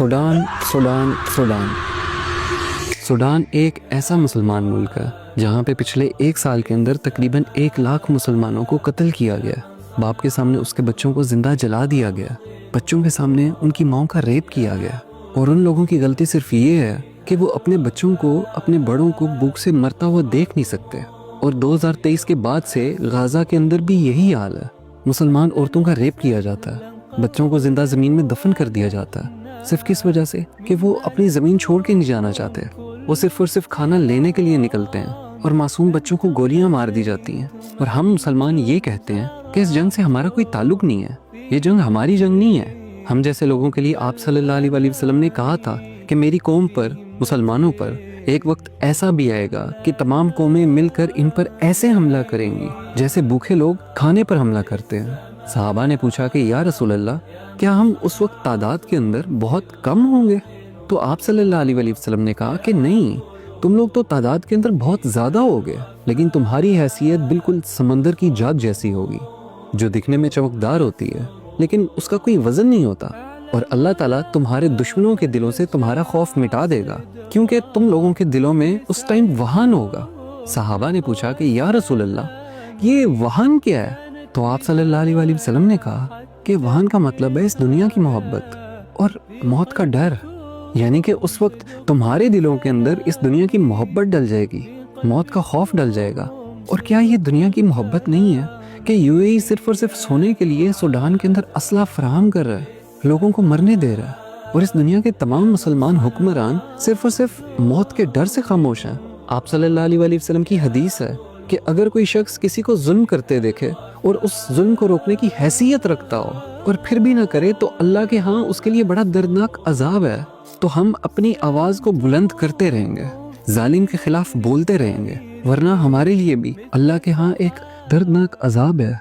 Sudan Sudan Sudan Sudan ایک ایسا مسلمان ملک ہے جہاں پہ پچھلے 1 سال کے اندر تقریباً 1 لاکھ مسلمانوں کو قتل کیا گیا۔ باپ کے سامنے اس کے بچوں کو زندہ جلا دیا گیا، بچوں کے سامنے ان کی ماں کا ریپ کیا گیا۔ اور ان لوگوں کی غلطی صرف یہ ہے کہ وہ اپنے بچوں کو، اپنے بڑوں کو بھوک سے مرتا ہوا دیکھ نہیں سکتے۔ اور 2023 کے بعد سے غازہ کے اندر بھی یہی حال ہے۔ مسلمان عورتوں کا ریپ کیا جاتا ہے، بچوں کو زندہ زمین میں دفن کر دیا جاتا ہے، صرف کس وجہ سے کہ وہ اپنی زمین چھوڑ کے نہیں جانا چاہتے۔ وہ صرف اور صرف کھانا لینے کے لیے نکلتے ہیں اور معصوم بچوں کو گولیاں مار دی جاتی ہیں۔ اور ہم مسلمان یہ کہتے ہیں کہ اس جنگ سے ہمارا کوئی تعلق نہیں ہے، یہ جنگ ہماری جنگ نہیں ہے۔ ہم جیسے لوگوں کے لیے آپ صلی اللہ علیہ وسلم نے کہا تھا کہ میری قوم پر، مسلمانوں پر ایک وقت ایسا بھی آئے گا کہ تمام قومیں مل کر ان پر ایسے حملہ کریں گی جیسے بھوکے لوگ کھانے پر حملہ کرتے ہیں۔ صحابہ نے پوچھا کہ یا رسول اللہ، کیا ہم اس وقت تعداد کے اندر بہت کم ہوں گے؟ تو آپ صلی اللہ علیہ وسلم نے کہا کہ نہیں، تم لوگ تو تعداد کے اندر بہت زیادہ ہوگے، لیکن تمہاری حیثیت بالکل سمندر کی جات جیسی ہوگی، جو دکھنے میں چمکدار ہوتی ہے لیکن اس کا کوئی وزن نہیں ہوتا۔ اور اللہ تعالیٰ تمہارے دشمنوں کے دلوں سے تمہارا خوف مٹا دے گا، کیونکہ تم لوگوں کے دلوں میں اس ٹائم وہن ہوگا۔ صحابہ نے پوچھا کہ یا رسول اللہ، یہ وہن کیا ہے؟ تو آپ صلی اللہ علیہ وسلم نے کہا کہ وہن کا مطلب ہے اس دنیا کی محبت اور موت کا ڈر، یعنی کہ اس وقت تمہارے دلوں کے اندر اس دنیا کی محبت ڈل جائے گی، موت کا خوف ڈل جائے گا۔ اور کیا یہ دنیا کی محبت نہیں ہے کہ UAE صرف اور صرف سونے کے لیے سوڈان کے اندر اسلحہ فراہم کر رہا ہے، لوگوں کو مرنے دے رہا ہے، اور اس دنیا کے تمام مسلمان حکمران صرف اور صرف موت کے ڈر سے خاموش ہیں۔ آپ صلی اللہ علیہ وسلم کی حدیث ہے کہ اگر کوئی شخص کسی کو ظلم کرتے دیکھے اور اس ظلم کو روکنے کی حیثیت رکھتا ہو اور پھر بھی نہ کرے تو اللہ کے ہاں اس کے لیے بڑا دردناک عذاب ہے۔ تو ہم اپنی آواز کو بلند کرتے رہیں گے، ظالم کے خلاف بولتے رہیں گے، ورنہ ہمارے لیے بھی اللہ کے ہاں ایک دردناک عذاب ہے۔